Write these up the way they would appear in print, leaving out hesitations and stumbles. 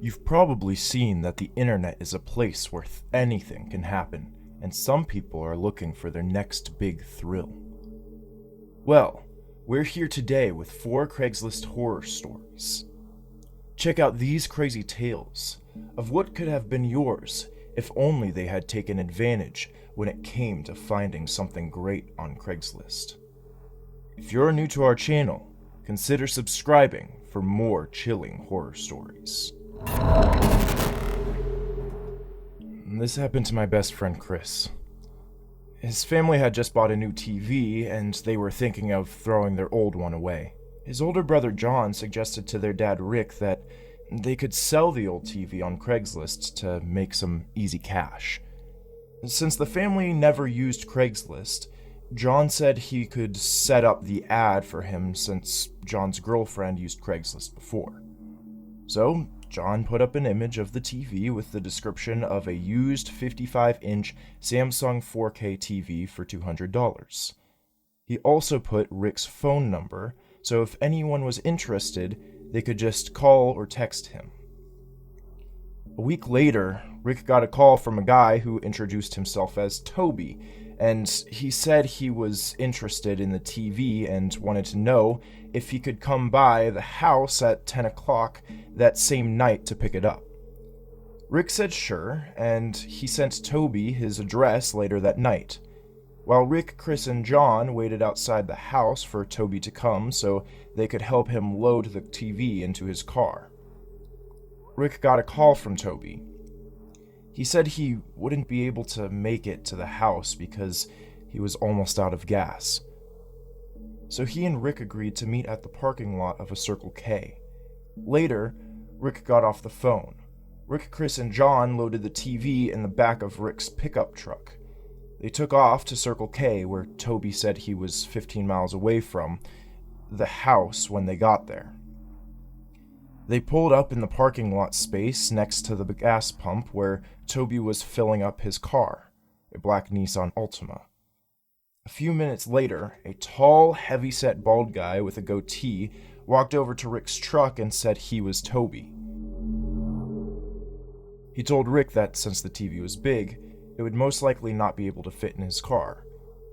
You've probably seen that the internet is a place where anything can happen, and some people are looking for their next big thrill. Well, we're here today with 4 Craigslist horror stories. Check out these crazy tales of what could have been yours if only they had taken advantage when it came to finding something great on Craigslist. If you're new to our channel, consider subscribing for more chilling horror stories. This happened to my best friend Chris. His family had just bought a new TV and they were thinking of throwing their old one away. His older brother John suggested to their dad Rick that they could sell the old TV on Craigslist to make some easy cash. Since the family never used Craigslist, John said he could set up the ad for him since John's girlfriend used Craigslist before. So, John put up an image of the TV with the description of a used 55-inch Samsung 4K TV for $200. He also put Rick's phone number, so if anyone was interested, they could just call or text him. A week later, Rick got a call from a guy who introduced himself as Toby, and he said he was interested in the TV and wanted to know if he could come by the house at 10 o'clock that same night to pick it up. Rick said sure, and he sent Toby his address later that night. While Rick, Chris, and John waited outside the house for Toby to come so they could help him load the TV into his car. Rick got a call from Toby. He said he wouldn't be able to make it to the house because he was almost out of gas. So he and Rick agreed to meet at the parking lot of a Circle K. Later, Rick got off the phone. Rick, Chris, and John loaded the TV in the back of Rick's pickup truck. They took off to Circle K, where Toby said he was 15 miles away from the house when they got there. They pulled up in the parking lot space next to the gas pump where Toby was filling up his car, a black Nissan Altima. A few minutes later, a tall, heavy-set bald guy with a goatee walked over to Rick's truck and said he was Toby. He told Rick that since the TV was big, it would most likely not be able to fit in his car.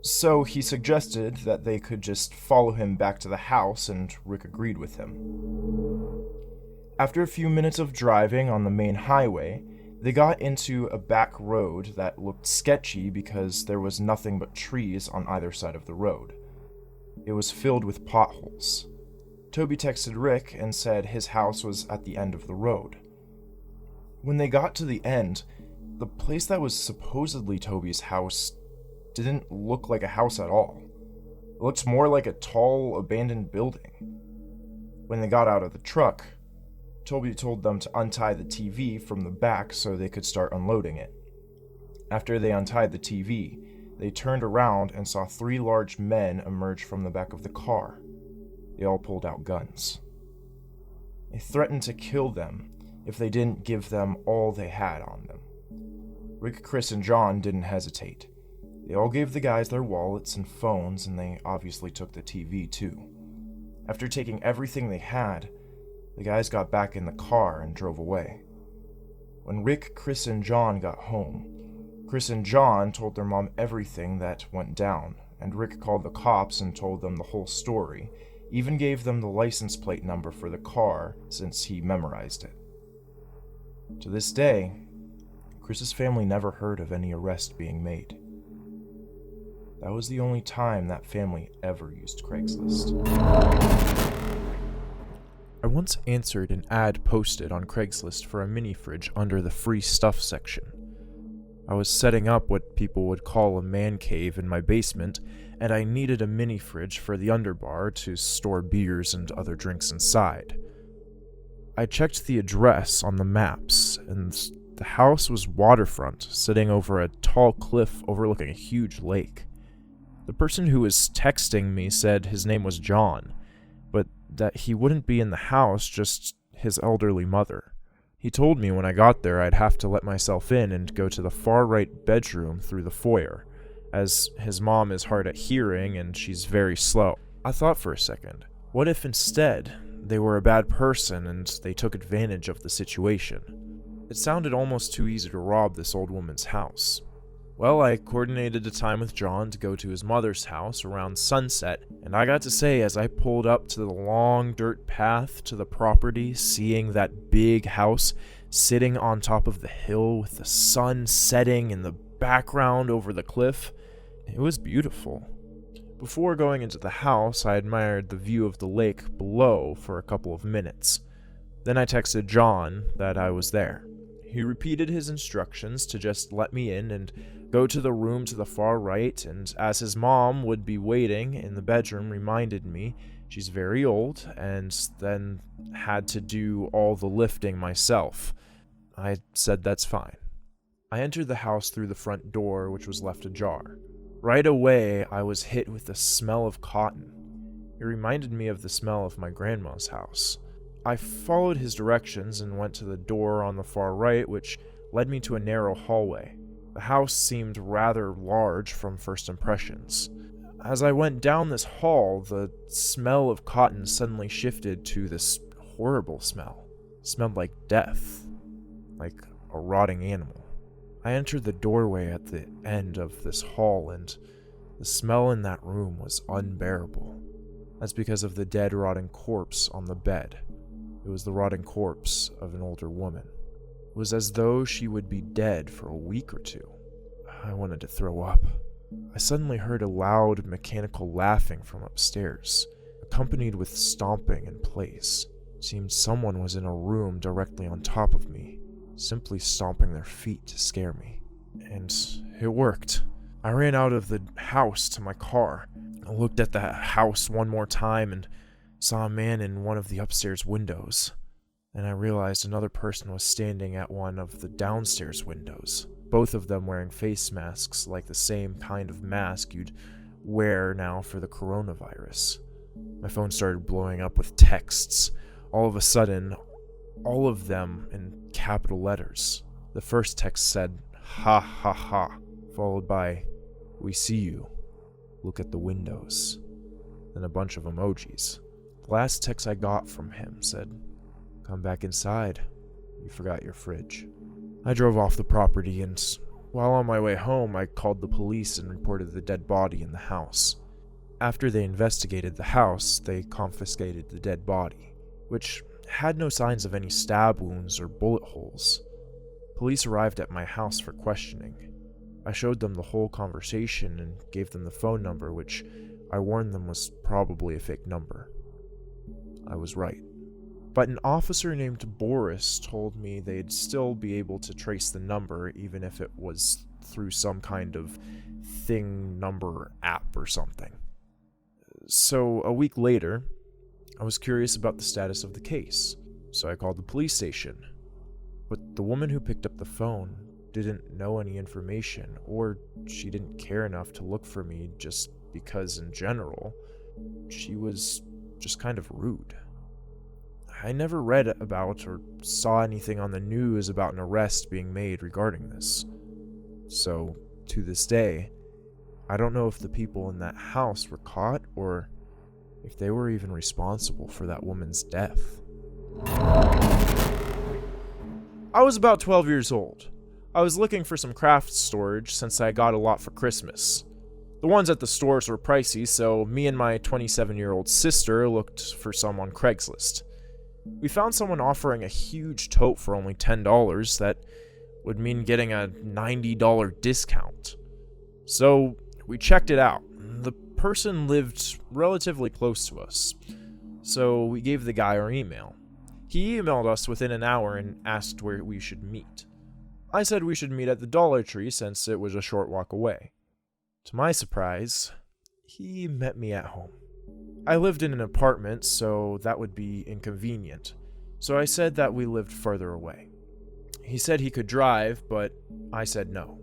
So he suggested that they could just follow him back to the house, and Rick agreed with him. After a few minutes of driving on the main highway, they got into a back road that looked sketchy because there was nothing but trees on either side of the road. It was filled with potholes. Toby texted Rick and said his house was at the end of the road. When they got to the end, the place that was supposedly Toby's house didn't look like a house at all. It looked more like a tall, abandoned building. When they got out of the truck, Toby told them to untie the TV from the back so they could start unloading it. After they untied the TV, they turned around and saw 3 large men emerge from the back of the car. They all pulled out guns. They threatened to kill them if they didn't give them all they had on them. Rick, Chris, and John didn't hesitate. They all gave the guys their wallets and phones, and they obviously took the TV too. After taking everything they had, the guys got back in the car and drove away. When Rick, Chris, and John got home, Chris and John told their mom everything that went down, and Rick called the cops and told them the whole story, even gave them the license plate number for the car since he memorized it. To this day, Chris's family never heard of any arrest being made. That was the only time that family ever used Craigslist. I once answered an ad posted on Craigslist for a mini fridge under the free stuff section. I was setting up what people would call a man cave in my basement, and I needed a mini fridge for the underbar to store beers and other drinks inside. I checked the address on the maps, and the house was waterfront, sitting over a tall cliff overlooking a huge lake. The person who was texting me said his name was John, but that he wouldn't be in the house, just his elderly mother. He told me when I got there I'd have to let myself in and go to the far right bedroom through the foyer, as his mom is hard at hearing and she's very slow. I thought for a second, what if instead they were a bad person and they took advantage of the situation. It sounded almost too easy to rob this old woman's house. Well, I coordinated a time with John to go to his mother's house around sunset, and I got to say, as I pulled up to the long dirt path to the property, seeing that big house sitting on top of the hill with the sun setting in the background over the cliff, it was beautiful. Before going into the house, I admired the view of the lake below for a couple of minutes. Then I texted John that I was there. He repeated his instructions to just let me in and go to the room to the far right, and as his mom would be waiting in the bedroom, reminded me she's very old and then had to do all the lifting myself. I said that's fine. I entered the house through the front door, which was left ajar. Right away, I was hit with the smell of cotton. It reminded me of the smell of my grandma's house. I followed his directions and went to the door on the far right, which led me to a narrow hallway. The house seemed rather large from first impressions. As I went down this hall, the smell of cotton suddenly shifted to this horrible smell. It smelled like death, like a rotting animal. I entered the doorway at the end of this hall, and the smell in that room was unbearable. That's because of the dead, rotting corpse on the bed. It was the rotting corpse of an older woman. It was as though she would be dead for a week or two. I wanted to throw up. I suddenly heard a loud, mechanical laughing from upstairs, accompanied with stomping in place. It seemed someone was in a room directly on top of me, simply stomping their feet to scare me. And it worked. I ran out of the house to my car. I looked at the house one more time and saw a man in one of the upstairs windows. Then I realized another person was standing at one of the downstairs windows, both of them wearing face masks like the same kind of mask you'd wear now for the coronavirus. My phone started blowing up with texts. All of a sudden, all of them in capital letters. The first text said, "Ha ha ha," followed by, "We see you. Look at the windows." Then a bunch of emojis. The last text I got from him said, "Come back inside. You forgot your fridge." I drove off the property, and while on my way home, I called the police and reported the dead body in the house. After they investigated the house, they confiscated the dead body, which had no signs of any stab wounds or bullet holes. Police arrived at my house for questioning. I showed them the whole conversation and gave them the phone number, which I warned them was probably a fake number. I was right. But an officer named Boris told me they'd still be able to trace the number even if it was through some kind of thing number app or something. So a week later, I was curious about the status of the case, so I called the police station. But the woman who picked up the phone didn't know any information, or she didn't care enough to look for me just because in general, she was just kind of rude. I never read about or saw anything on the news about an arrest being made regarding this. So, to this day, I don't know if the people in that house were caught or if they were even responsible for that woman's death. I was about 12 years old. I was looking for some craft storage since I got a lot for Christmas. The ones at the stores were pricey, so me and my 27-year-old sister looked for some on Craigslist. We found someone offering a huge tote for only $10 that would mean getting a $90 discount. So we checked it out. The person lived relatively close to us, so we gave the guy our email. He emailed us within an hour and asked where we should meet. I said we should meet at the Dollar Tree since it was a short walk away. To my surprise, he met me at home. I lived in an apartment, so that would be inconvenient, so I said that we lived further away. He said he could drive, but I said no.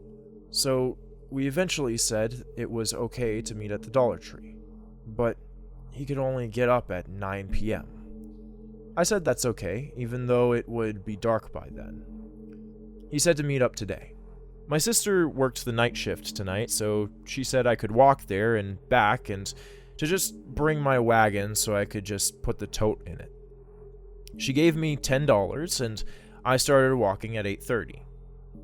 So we eventually said it was okay to meet at the Dollar Tree, but he could only get up at 9 p.m. I said that's okay, even though it would be dark by then. He said to meet up today. My sister worked the night shift tonight, so she said I could walk there and back and to just bring my wagon so I could just put the tote in it. She gave me $10 and I started walking at 8:30.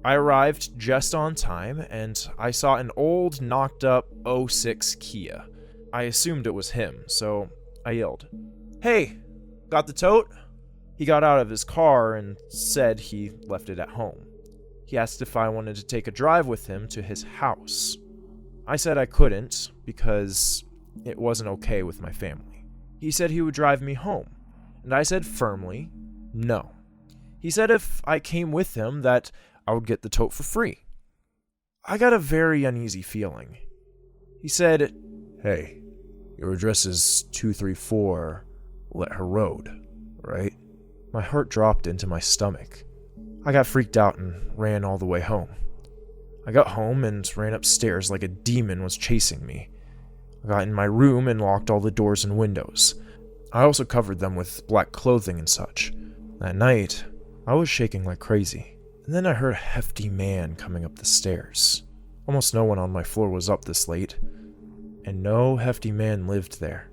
I arrived just on time and I saw an old knocked up '06 Kia. I assumed it was him, so I yelled, "Hey, got the tote?" He got out of his car and said he left it at home. He asked if I wanted to take a drive with him to his house. I said I couldn't because it wasn't okay with my family. He said he would drive me home, and I said firmly, no. He said if I came with him that I would get the tote for free. I got a very uneasy feeling. He said, "Hey, your address is 234 Let Her Road, right?" My heart dropped into my stomach. I got freaked out and ran all the way home. I got home and ran upstairs like a demon was chasing me. I got in my room and locked all the doors and windows. I also covered them with black clothing and such. That night, I was shaking like crazy. And then I heard a hefty man coming up the stairs. Almost no one on my floor was up this late, and no hefty man lived there.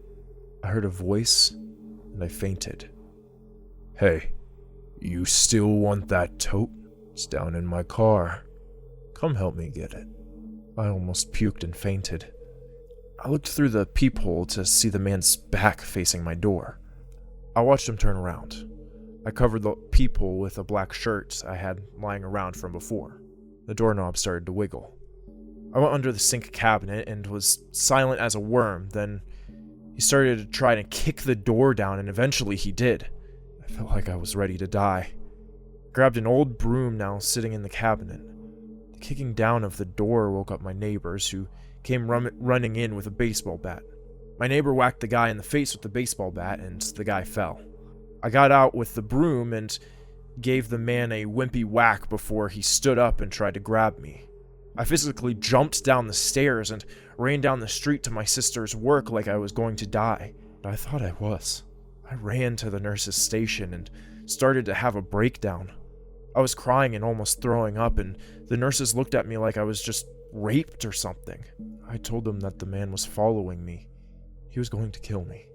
I heard a voice, and I fainted. "Hey, you still want that tote? It's down in my car. Come help me get it." I almost puked and fainted. I looked through the peephole to see the man's back facing my door. I watched him turn around. I covered the peephole with a black shirt I had lying around from before. The doorknob started to wiggle. I went under the sink cabinet and was silent as a worm. Then he started to try to kick the door down, and eventually he did. I felt like I was ready to die. I grabbed an old broom now sitting in the cabinet. The kicking down of the door woke up my neighbors, who came running in with a baseball bat. My neighbor whacked the guy in the face with the baseball bat, and the guy fell. I got out with the broom and gave the man a wimpy whack before he stood up and tried to grab me. I physically jumped down the stairs and ran down the street to my sister's work like I was going to die. And I thought I was. I ran to the nurse's station and started to have a breakdown. I was crying and almost throwing up, and the nurses looked at me like I was just raped or something. I told them that the man was following me. He was going to kill me.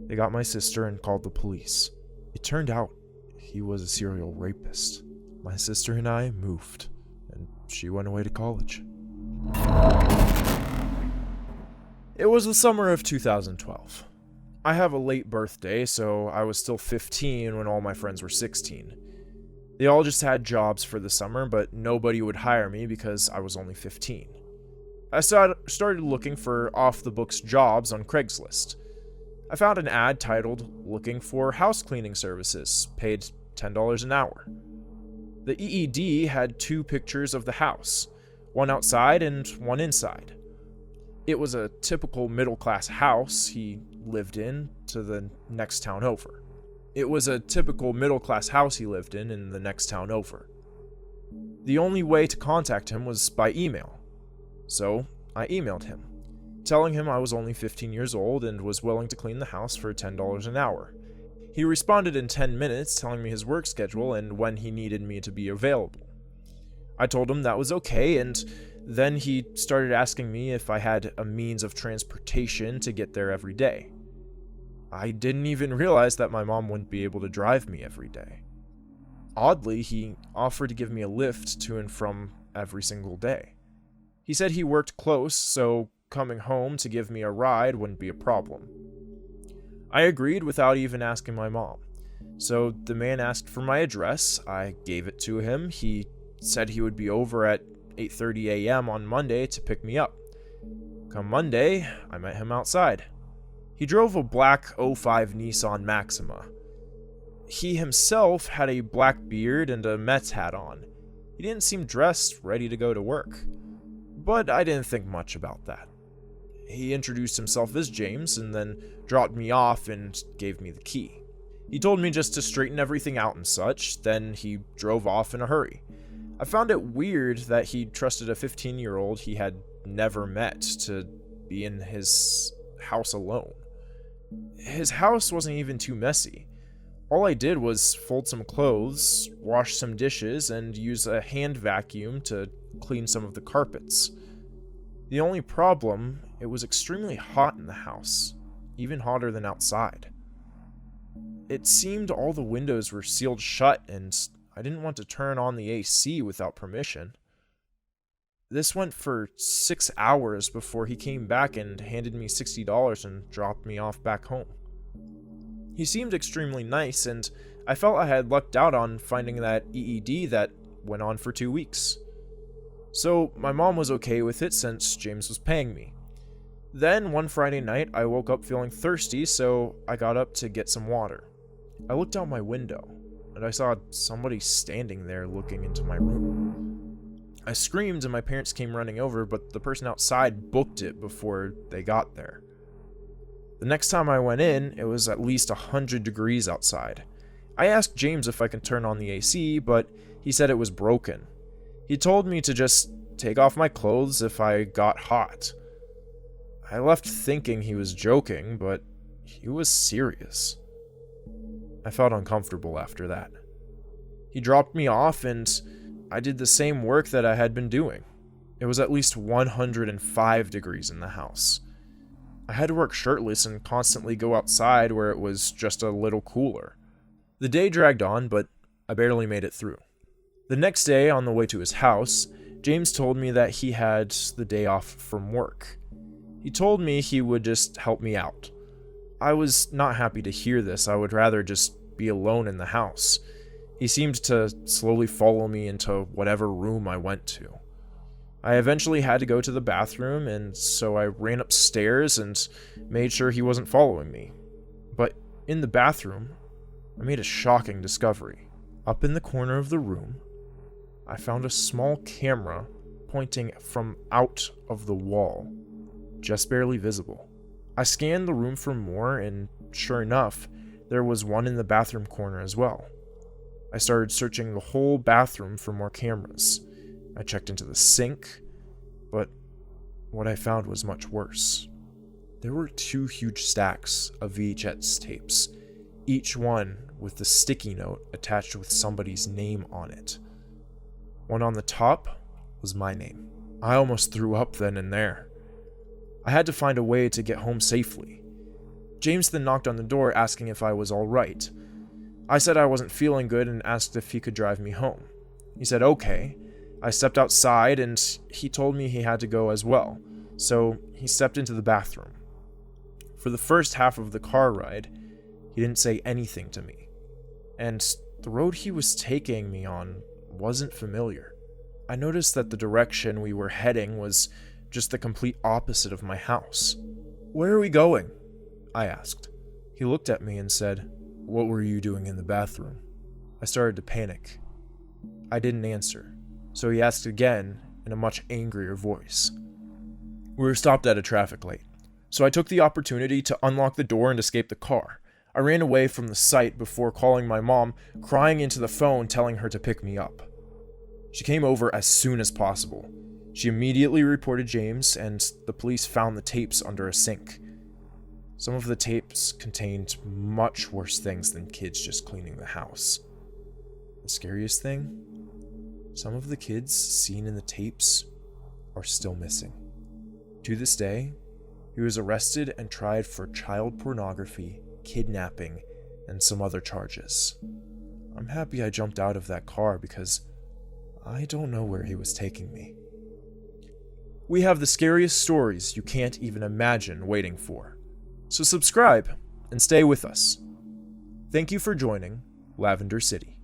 They got my sister and called the police. It turned out he was a serial rapist. My sister and I moved, and she went away to college. It was the summer of 2012. I have a late birthday, so I was still 15 when all my friends were 16. They all just had jobs for the summer, but nobody would hire me because I was only 15. I started looking for off-the-books jobs on Craigslist. I found an ad titled, "Looking for House Cleaning Services, paid $10 an hour." The EED had 2 pictures of the house, one outside and one inside. It was a typical middle-class house he lived in the next town over. The only way to contact him was by email. So I emailed him, telling him I was only 15 years old and was willing to clean the house for $10 an hour. He responded in 10 minutes, telling me his work schedule and when he needed me to be available. I told him that was okay, and then he started asking me if I had a means of transportation to get there every day. I didn't even realize that my mom wouldn't be able to drive me every day. Oddly, he offered to give me a lift to and from every single day. He said he worked close, so coming home to give me a ride wouldn't be a problem. I agreed without even asking my mom. So the man asked for my address. I gave it to him. He said he would be over at 8:30 a.m. on Monday to pick me up. Come Monday, I met him outside. He drove a black '05 Nissan Maxima. He himself had a black beard and a Mets hat on. He didn't seem dressed, ready to go to work. But I didn't think much about that. He introduced himself as James and then dropped me off and gave me the key. He told me just to straighten everything out and such, then he drove off in a hurry. I found it weird that he trusted a 15-year-old he had never met to be in his house alone. His house wasn't even too messy. All I did was fold some clothes, wash some dishes, and use a hand vacuum to clean some of the carpets. The only problem, it was extremely hot in the house, even hotter than outside. It seemed all the windows were sealed shut, and I didn't want to turn on the AC without permission. This went for 6 hours before he came back and handed me $60 and dropped me off back home. He seemed extremely nice, and I felt I had lucked out on finding that EED that went on for 2 weeks. So my mom was okay with it since James was paying me. Then one Friday night, I woke up feeling thirsty, so I got up to get some water. I looked out my window, and I saw somebody standing there looking into my room. I screamed and my parents came running over, but the person outside booked it before they got there. The next time I went in, it was at least 100 degrees outside. I asked James if I could turn on the AC, but he said it was broken. He told me to just take off my clothes if I got hot. I left thinking he was joking, but he was serious. I felt uncomfortable after that. He dropped me off, and I did the same work that I had been doing. It was at least 105 degrees in the house. I had to work shirtless and constantly go outside where it was just a little cooler. The day dragged on, but I barely made it through. The next day, on the way to his house, James told me that he had the day off from work. He told me he would just help me out. I was not happy to hear this. I would rather just be alone in the house. He seemed to slowly follow me into whatever room I went to. I eventually had to go to the bathroom, and so I ran upstairs and made sure he wasn't following me. But in the bathroom, I made a shocking discovery. Up in the corner of the room, I found a small camera pointing from out of the wall, just barely visible. I scanned the room for more, and sure enough, there was one in the bathroom corner as well. I started searching the whole bathroom for more cameras. I checked into the sink, but what I found was much worse. There were 2 huge stacks of VHS tapes, each one with the sticky note attached with somebody's name on it. One on the top was my name. I almost threw up then and there. I had to find a way to get home safely. James then knocked on the door asking if I was all right. I said I wasn't feeling good and asked if he could drive me home. He said okay. I stepped outside and he told me he had to go as well, so he stepped into the bathroom. For the first half of the car ride, he didn't say anything to me, and the road he was taking me on wasn't familiar. I noticed that the direction we were heading was just the complete opposite of my house. "Where are we going?" I asked. He looked at me and said, "What were you doing in the bathroom?" I started to panic. I didn't answer, so he asked again in a much angrier voice. We were stopped at a traffic light, so I took the opportunity to unlock the door and escape the car. I ran away from the site before calling my mom, crying into the phone telling her to pick me up. She came over as soon as possible. She immediately reported James, and the police found the tapes under a sink. Some of the tapes contained much worse things than kids just cleaning the house. The scariest thing? Some of the kids seen in the tapes are still missing. To this day, he was arrested and tried for child pornography, kidnapping, and some other charges. I'm happy I jumped out of that car because I don't know where he was taking me. We have the scariest stories you can't even imagine waiting for. So subscribe and stay with us. Thank you for joining Lavender City.